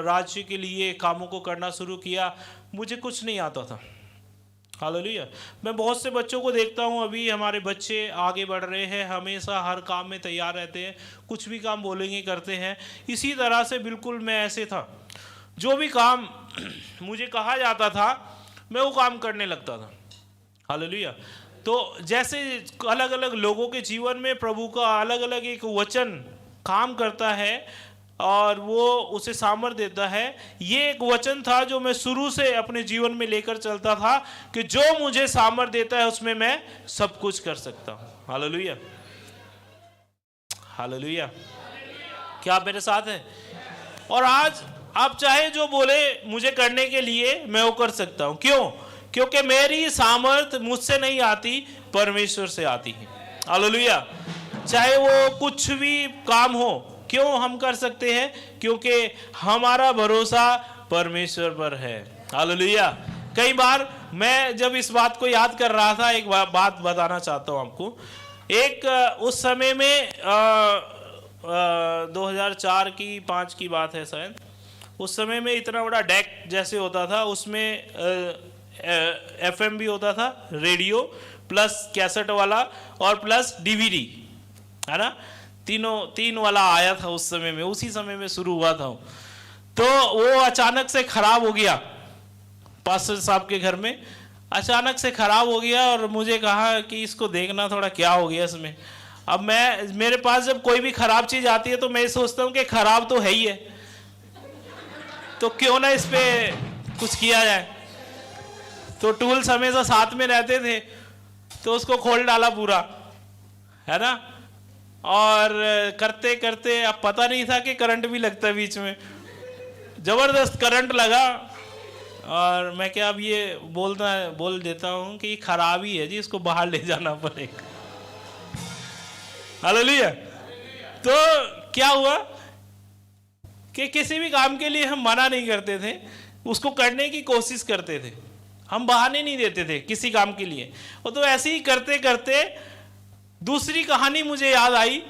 राज्य के लिए कामों को करना शुरू किया, मुझे कुछ नहीं आता था। हालेलुया। मैं बहुत से बच्चों को देखता हूँ, अभी हमारे बच्चे आगे बढ़ रहे हैं, हमेशा हर काम में तैयार रहते हैं, कुछ भी काम बोलेंगे करते हैं। इसी तरह से बिल्कुल मैं ऐसे था, जो भी काम मुझे कहा जाता था मैं वो काम करने लगता था। हालेलुया। तो जैसे अलग अलग लोगों के जीवन में प्रभु का अलग अलग एक वचन काम करता है और वो उसे सामर्थ देता है, ये एक वचन था जो मैं शुरू से अपने जीवन में लेकर चलता था कि जो मुझे सामर्थ देता है उसमें मैं सब कुछ कर सकता हूँ। Hallelujah, hallelujah. क्या आप मेरे साथ हैं? और आज आप चाहे जो बोले मुझे करने के लिए, मैं वो कर सकता हूँ। क्यों? क्योंकि मेरी सामर्थ मुझसे नहीं आती, परमेश्वर से आती है। हालेलुया। चाहे वो कुछ भी काम हो, क्यों हम कर सकते हैं? क्योंकि हमारा भरोसा परमेश्वर पर है। हालेलुया। कई बार मैं जब इस बात को याद कर रहा था, एक बात बताना चाहता हूँ आपको। एक उस समय में 2004 की 5 की बात है शायद। उस समय में इतना बड़ा डेक जैसे होता था, उसमें FM भी होता था, रेडियो प्लस कैसेट वाला और प्लस DVD, है ना। तीन वाला आया था उस समय में, उसी समय में शुरू हुआ था। तो वो अचानक से खराब हो गया, पास्टर साहब के घर में अचानक से खराब हो गया और मुझे कहा कि इसको देखना थोड़ा क्या हो गया इसमें। अब मेरे पास जब कोई भी खराब चीज आती है तो मैं सोचता हूँ कि खराब तो है ही है, तो क्यों ना इस पे कुछ किया जाए। तो टूल्स हमेशा साथ में रहते थे, तो उसको खोल डाला पूरा, है ना। और करते करते अब पता नहीं था कि करंट भी लगता है बीच में, जबरदस्त करंट लगा। और मैं क्या अब ये बोल देता हूँ कि खराब ही है जी, इसको बाहर ले जाना पड़ेगा। हालेलुया। तो क्या हुआ कि किसी भी काम के लिए हम मना नहीं करते थे, उसको करने की कोशिश करते थे, हम बहाने नहीं देते थे किसी काम के लिए। और तो ऐसे ही करते करते दूसरी कहानी मुझे याद आई।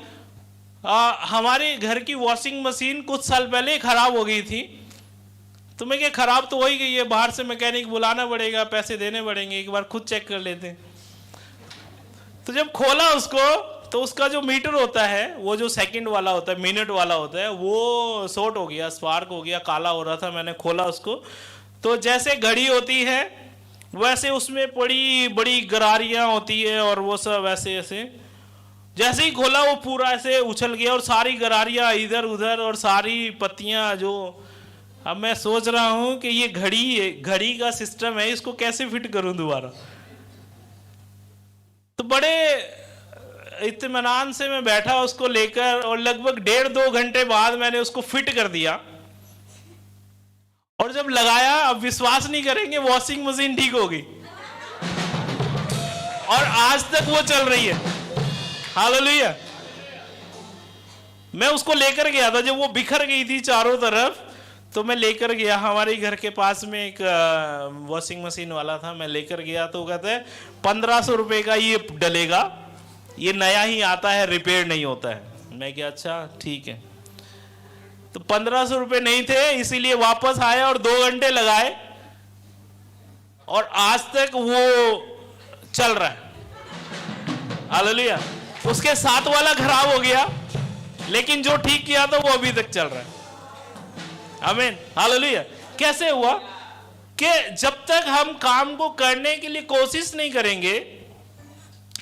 हमारे घर की वॉशिंग मशीन कुछ साल पहले खराब हो गई थी। तो मैं क्या, खराब तो हो ही गई है, बाहर से मैकेनिक बुलाना पड़ेगा, पैसे देने पड़ेंगे, एक बार खुद चेक कर लेते हैं। तो जब खोला उसको, तो उसका जो मीटर होता है, वो जो सेकंड वाला होता है, मिनट वाला होता है, वो शॉर्ट हो गया, स्पार्क हो गया, काला हो रहा था। मैंने खोला उसको, तो जैसे घड़ी होती है वैसे उसमें बड़ी बड़ी गरारियां होती है और वो सब ऐसे ऐसे। जैसे ही खोला वो पूरा ऐसे उछल गया और सारी गरारियां इधर उधर और सारी पत्तियां जो। अब मैं सोच रहा हूं कि ये घड़ी का सिस्टम है, इसको कैसे फिट करूं दोबारा। तो बड़े इत्मीनान से मैं बैठा उसको लेकर, और लगभग 1.5-2 घंटे बाद मैंने उसको फिट कर दिया। और जब लगाया, अब विश्वास नहीं करेंगे, वॉशिंग मशीन ठीक हो गई और आज तक वो चल रही है। हालेलुया। मैं उसको लेकर गया था जब वो बिखर गई थी चारों तरफ, तो मैं लेकर गया। हमारे घर के पास में एक वॉशिंग मशीन वाला था, मैं लेकर गया तो कहते हैं 1500 रुपए का ये डलेगा, ये नया ही आता है, रिपेयर नहीं होता है। मैं क्या, अच्छा ठीक है। तो 1500 रुपए नहीं थे, इसीलिए वापस आया और 2 घंटे लगाए और आज तक वो चल रहा है। हालेलुया। उसके साथ वाला खराब हो गया, लेकिन जो ठीक किया था वो अभी तक चल रहा है। आमीन, हालेलुया। कैसे हुआ कि जब तक हम काम को करने के लिए कोशिश नहीं करेंगे,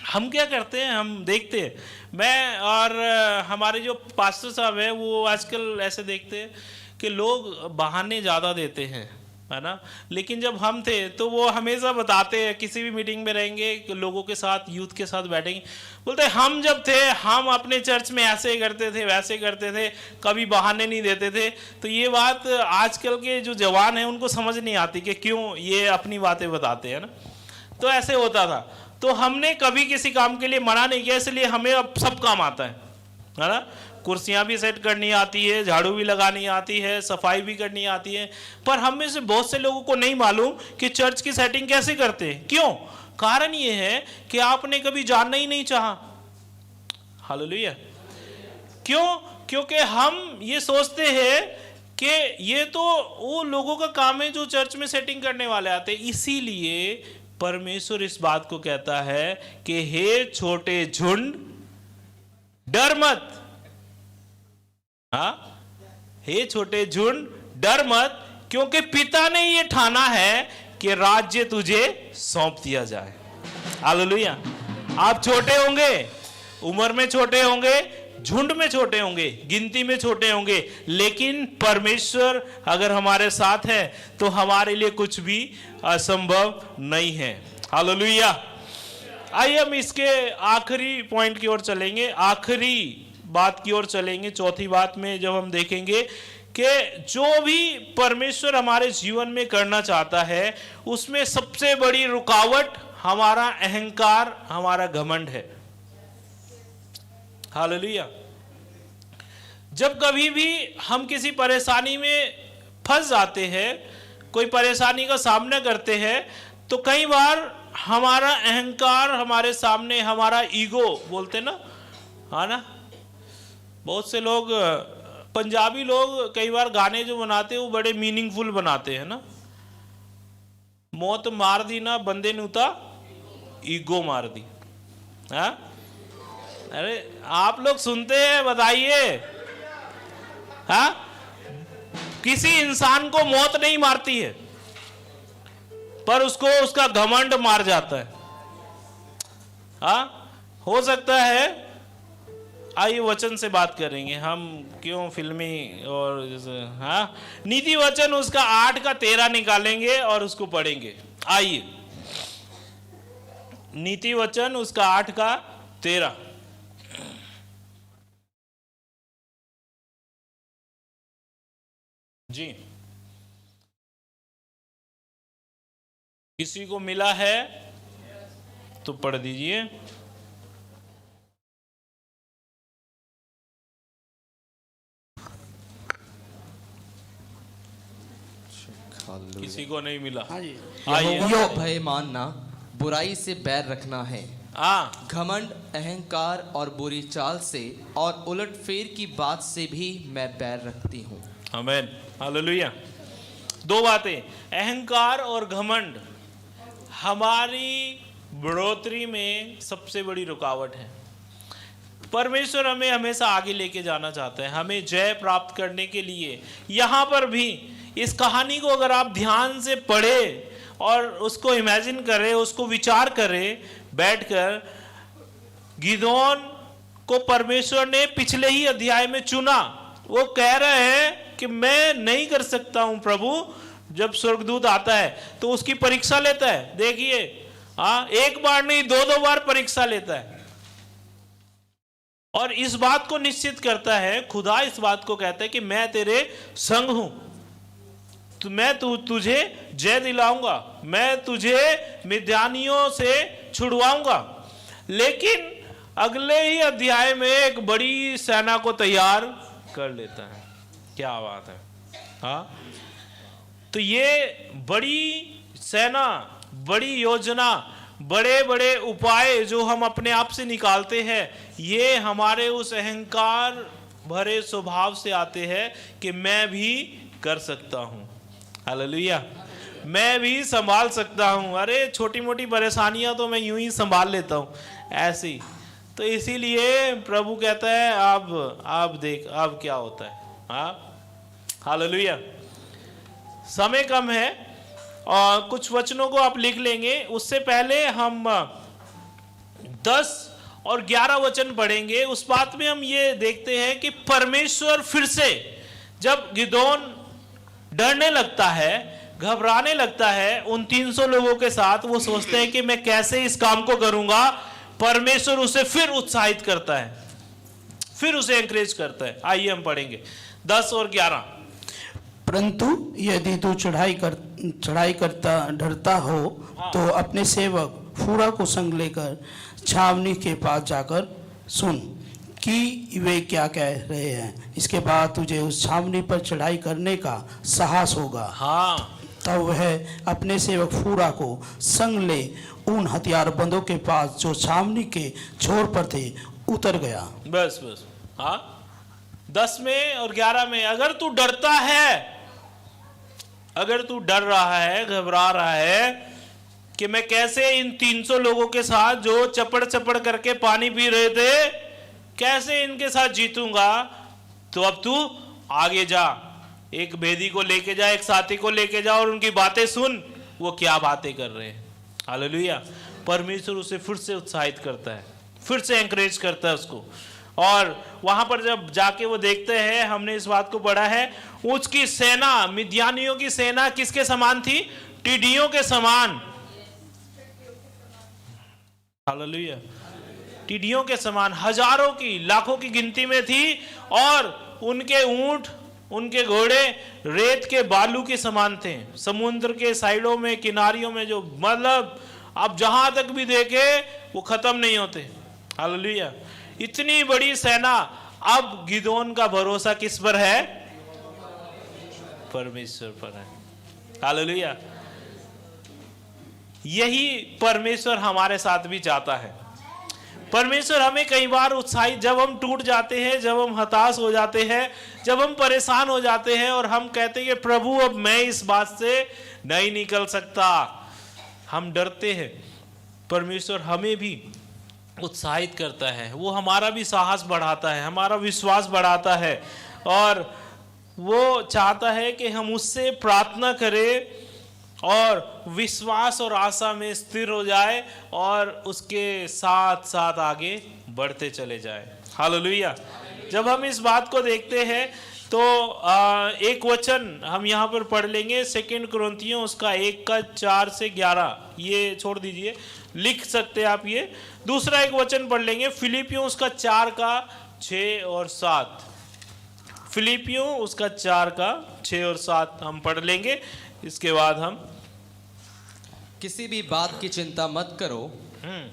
हम क्या करते हैं, हम देखते हैं, मैं और हमारे जो पास्टर साहब हैं वो आजकल ऐसे देखते हैं कि लोग बहाने ज़्यादा देते हैं। है ना। लेकिन जब हम थे तो वो हमेशा बताते हैं, किसी भी मीटिंग में रहेंगे लोगों के साथ, यूथ के साथ बैठेंगे, बोलते हम जब थे हम अपने चर्च में ऐसे करते थे, वैसे करते थे, कभी बहाने नहीं देते थे। तो ये बात आजकल के जो जवान हैं उनको समझ नहीं आती कि क्यों ये अपनी बातें बताते हैं ना। तो ऐसे होता था। तो हमने कभी किसी काम के लिए मना नहीं किया, इसलिए हमें अब सब काम आता है ना। कुर्सियां भी सेट करनी आती है, झाड़ू भी लगानी आती है, सफाई भी करनी आती है। पर हम में से बहुत से लोगों को नहीं मालूम कि चर्च की सेटिंग कैसे करते हैं। क्यों? कारण ये है कि आपने कभी जानना ही नहीं चाहा। हालेलुया। क्यों? क्योंकि हम ये सोचते हैं कि ये तो वो लोगों का काम है जो चर्च में सेटिंग करने वाले आते हैं। इसीलिए परमेश्वर इस बात को कहता है कि हे छोटे झुंड, डर मत। हाँ, हे छोटे झुंड, डर मत, क्योंकि पिता ने ये ठाना है कि राज्य तुझे सौंप दिया जाए। हालेलुया। आप छोटे होंगे, उम्र में छोटे होंगे, झुंड में छोटे होंगे, गिनती में छोटे होंगे, लेकिन परमेश्वर अगर हमारे साथ है तो हमारे लिए कुछ भी असंभव नहीं है। हालेलुया। आइए हम इसके आखिरी पॉइंट की ओर चलेंगे, आखिरी बात की ओर चलेंगे। चौथी बात में जब हम देखेंगे कि जो भी परमेश्वर हमारे जीवन में करना चाहता है उसमें सबसे बड़ी रुकावट हमारा अहंकार, हमारा घमंड है। हालेलुया। जब कभी भी हम किसी परेशानी में फंस जाते हैं, कोई परेशानी का सामना करते हैं, तो कई बार हमारा अहंकार हमारे सामने, हमारा ईगो बोलते ना, हाँ ना। बहुत से लोग, पंजाबी लोग कई बार गाने जो बनाते हैं वो बड़े मीनिंगफुल बनाते हैं ना। मौत मार दी ना बंदे ने उता ईगो मार दी। हाँ, अरे आप लोग सुनते हैं, बताइए। हाँ, किसी इंसान को मौत नहीं मारती है पर उसको उसका घमंड मार जाता है। हाँ, हो सकता है। आइए वचन से बात करेंगे हम, क्यों फिल्मी और जैसे। हाँ, नीति वचन उसका 8:13 निकालेंगे और उसको पढ़ेंगे। आइए, नीति वचन उसका 8:13। जी, किसी को मिला है तो पढ़ दीजिए। किसी को नहीं मिला। हाँ जी। आइए। यहोवा का भय मानना, बुराई से बैर रखना है। हाँ, घमंड, अहंकार और बुरी चाल से और उलटफेर की बात से भी मैं बैर रखती हूँ। आमीन। हालेलुया। दो बातें, अहंकार और घमंड हमारी बढ़ोतरी में सबसे बड़ी रुकावट है। परमेश्वर हमें हमेशा आगे लेके जाना चाहता है, हमें जय प्राप्त करने के लिए। यहाँ पर भी इस कहानी को अगर आप ध्यान से पढ़े और उसको इमेजिन करें, उसको विचार करें बैठकर, गिदोन को परमेश्वर ने पिछले ही अध्याय में चुना। वो कह रहे हैं कि मैं नहीं कर सकता हूं प्रभु। जब स्वर्गदूत आता है तो उसकी परीक्षा लेता है। देखिए, हाँ, एक बार नहीं, 2 बार परीक्षा लेता है और इस बात को निश्चित करता है, खुदा इस बात को कहता है कि मैं तेरे संग हूं, तो मैं तुझे जय दिलाऊंगा, मैं तुझे मिद्यानियों से छुड़वाऊंगा। लेकिन अगले ही अध्याय में एक बड़ी सेना को तैयार कर लेता है। क्या बात है। हाँ, तो ये बड़ी सेना, बड़ी योजना, बड़े बड़े उपाय जो हम अपने आप से निकालते हैं, ये हमारे उस अहंकार भरे स्वभाव से आते हैं कि मैं भी कर सकता हूं। हालेलुया। मैं भी संभाल सकता हूं। अरे छोटी मोटी परेशानियां तो मैं यूं ही संभाल लेता हूं, ऐसी। तो इसीलिए प्रभु कहता है अब देख अब क्या होता है। हाँ, हालेलुया। समय कम है और कुछ वचनों को आप लिख लेंगे। उससे पहले हम 10 और 11 वचन पढ़ेंगे। उस बात में हम ये देखते हैं कि परमेश्वर फिर से, जब गिदोन डरने लगता है, घबराने लगता है उन 300 लोगों के साथ, वो सोचते हैं कि मैं कैसे इस काम को करूंगा, परमेश्वर उसे फिर उत्साहित करता है, फिर उसे एंकरेज करता है। आइए हम पढ़ेंगे 10 और 11। परंतु यदि तू चढ़ाई करता डरता हो तो अपने सेवक फूरा को संग लेकर छावनी के पास जाकर सुन कि वे क्या कह रहे हैं। इसके बाद तुझे उस छावनी पर चढ़ाई करने का साहस होगा। हाँ, तब वह अपने सेवक फूरा को संग ले उन हथियारबंदों के पास जो छावनी के छोर पर थे उतर गया। बस बस। हाँ, 10 में और 11 में, अगर तू डरता है, अगर तू डर रहा है, घबरा रहा है कि मैं कैसे इन 300 लोगों के साथ जो चपड़ चपड़ करके पानी पी रहे थे, कैसे इनके साथ जीतूंगा, तो अब तू आगे जा, एक भेदी को लेके जा, एक साथी को लेके जा और उनकी बातें सुन, वो क्या बातें कर रहे हैं। हालेलुया। परमेश्वर उसे फिर से उत्साहित करता है, फिर से एंकरेज करता है उसको। और वहां पर जब जाके वो देखते हैं, हमने इस बात को पढ़ा है, उसकी सेना, मिद्यानियों की सेना किसके समान थी? टिड्डियों के समान। हालेलुया। टिड्डियों के समान, हजारों की, लाखों की गिनती में थी, और उनके ऊंट, उनके घोड़े रेत के बालू के समान थे। समुद्र के साइडों में, किनारियों में, जो मतलब आप जहां तक भी देखे वो खत्म नहीं होते। हालेलुया। इतनी बड़ी सेना। अब गिदोन का भरोसा किस पर है? परमेश्वर पर है। हालेलुया। यही परमेश्वर हमारे साथ भी चाहता है। परमेश्वर हमें कई बार उत्साहित, जब हम टूट जाते हैं, जब हम हताश हो जाते हैं, जब हम परेशान हो जाते हैं और हम कहते हैं कि प्रभु अब मैं इस बात से नहीं निकल सकता, हम डरते हैं, परमेश्वर हमें भी उत्साहित करता है। वो हमारा भी साहस बढ़ाता है, हमारा विश्वास बढ़ाता है, और वो चाहता है कि हम उससे प्रार्थना करें और विश्वास और आशा में स्थिर हो जाए और उसके साथ साथ आगे बढ़ते चले जाए। हालेलुया। जब हम इस बात को देखते हैं तो एक वचन हम यहाँ पर पढ़ लेंगे, 2 कुरिन्थियों उसका 1 का 4 से 11, ये छोड़ दीजिए, लिख सकते हैं आप ये। दूसरा एक वचन पढ़ लेंगे, फिलिपियों उसका 4 का 6 और 7। फिलिपियों उसका 4 का 6 और 7 हम पढ़ लेंगे। इसके बाद हम किसी भी बात की चिंता मत करो,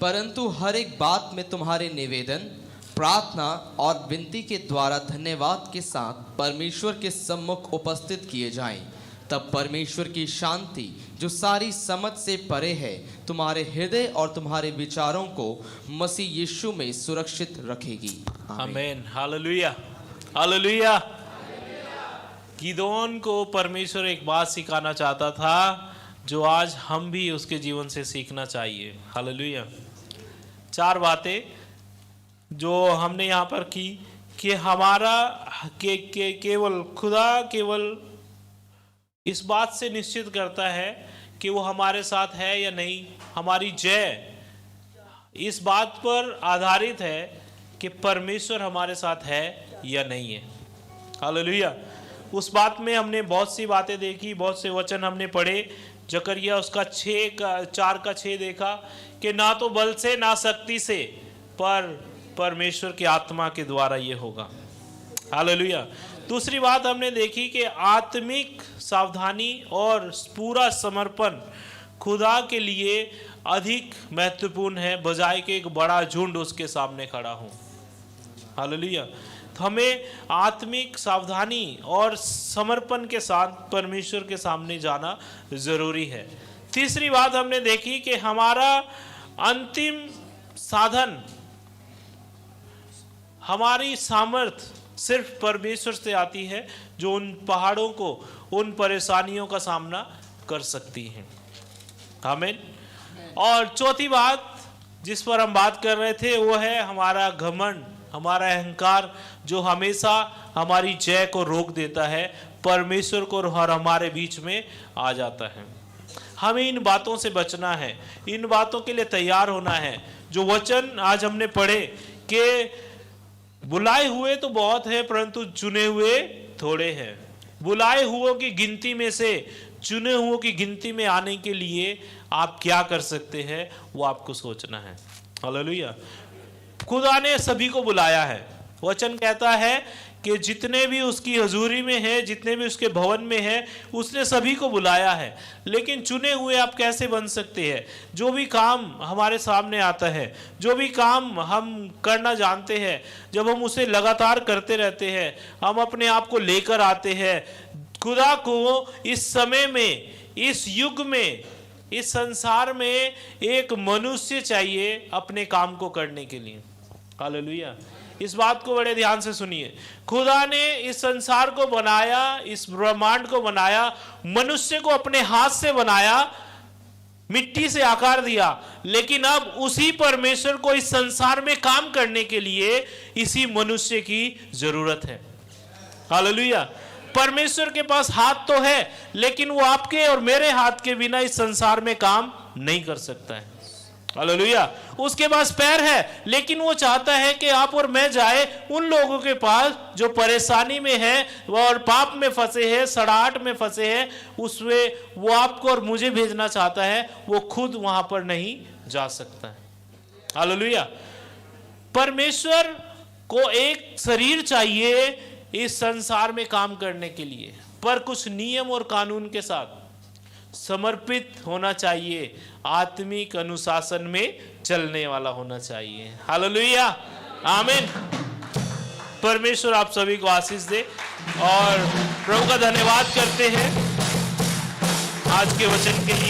परंतु हर एक बात में तुम्हारे निवेदन, प्रार्थना और विनती के द्वारा धन्यवाद के साथ परमेश्वर के सम्मुख उपस्थित किए जाएं। तब परमेश्वर की शांति जो सारी समझ से परे है तुम्हारे हृदय और तुम्हारे विचारों को मसीह यीशु में सुरक्षित रखेगी। आमीन। हालेलुया। हालेलुया। गिदोन को परमेश्वर एक बात सिखाना चाहता था जो आज हम भी उसके जीवन से सीखना चाहिए। हालेलुया। 4 बातें जो हमने यहाँ पर की कि हमारा केवल खुदा केवल इस बात से निश्चित करता है कि वो हमारे साथ है या नहीं। हमारी जय इस बात पर आधारित है कि परमेश्वर हमारे साथ है या नहीं है। हालेलुया। उस बात में हमने बहुत सी बातें देखी, बहुत से वचन हमने पढ़े। जकरिया उसका 4 का 6 देखा कि ना तो बल से ना शक्ति से, पर परमेश्वर की आत्मा के द्वारा ये होगा। हालेलुया। दूसरी बात हमने देखी कि आत्मिक सावधानी और पूरा समर्पण खुदा के लिए अधिक महत्वपूर्ण है बजाय के एक बड़ा झुंड उसके सामने खड़ा हो। हालेलुया। तो हमें आत्मिक सावधानी और समर्पण के साथ परमेश्वर के सामने जाना जरूरी है। तीसरी बात हमने देखी कि हमारा अंतिम साधन, हमारी सामर्थ सिर्फ परमेश्वर से आती है जो उन पहाड़ों को, उन परेशानियों का सामना कर सकती हैं। आमीन। और चौथी बात जिस पर हम बात कर रहे थे वो है हमारा घमंड, हमारा अहंकार जो हमेशा हमारी जय को रोक देता है, परमेश्वर को और हमारे बीच में आ जाता है। हमें इन बातों से बचना है, इन बातों के लिए तैयार होना है। जो वचन आज हमने पढ़े कि बुलाए हुए तो बहुत है परंतु चुने हुए थोड़े हैं। बुलाए हुओं की गिनती में से चुने हुओं की गिनती में आने के लिए आप क्या कर सकते हैं, वो आपको सोचना है। हालेलुया। खुदा ने सभी को बुलाया है। वचन कहता है कि जितने भी उसकी हजूरी में है, जितने भी उसके भवन में है, उसने सभी को बुलाया है। लेकिन चुने हुए आप कैसे बन सकते हैं? जो भी काम हमारे सामने आता है, जो भी काम हम करना जानते हैं, जब हम उसे लगातार करते रहते हैं, हम अपने आप को लेकर आते हैं। खुदा को इस समय में, इस युग में, इस संसार में एक मनुष्य चाहिए अपने काम को करने के लिए। हालेलुया। इस बात को बड़े ध्यान से सुनिए। खुदा ने इस संसार को बनाया, इस ब्रह्मांड को बनाया, मनुष्य को अपने हाथ से बनाया, मिट्टी से आकार दिया, लेकिन अब उसी परमेश्वर को इस संसार में काम करने के लिए इसी मनुष्य की जरूरत है। हालेलुया। परमेश्वर के पास हाथ तो है, लेकिन वो आपके और मेरे हाथ के बिना इस संसार में काम नहीं कर सकता है। हालेलुया। उसके पास पैर है, लेकिन वो चाहता है कि आप और मैं जाए उन लोगों के पास जो परेशानी में है और पाप में फंसे हैं, सड़ाहट में फंसे हैं, उसमें वो आपको और मुझे भेजना चाहता है। वो खुद वहां पर नहीं जा सकता है। हालेलुया। परमेश्वर को एक शरीर चाहिए इस संसार में काम करने के लिए, पर कुछ नियम और कानून के साथ समर्पित होना चाहिए, आत्मिक अनुशासन में चलने वाला होना चाहिए। हालेलुया। आमीन। परमेश्वर आप सभी को आशीष दे और प्रभु का धन्यवाद करते हैं आज के वचन के लिए।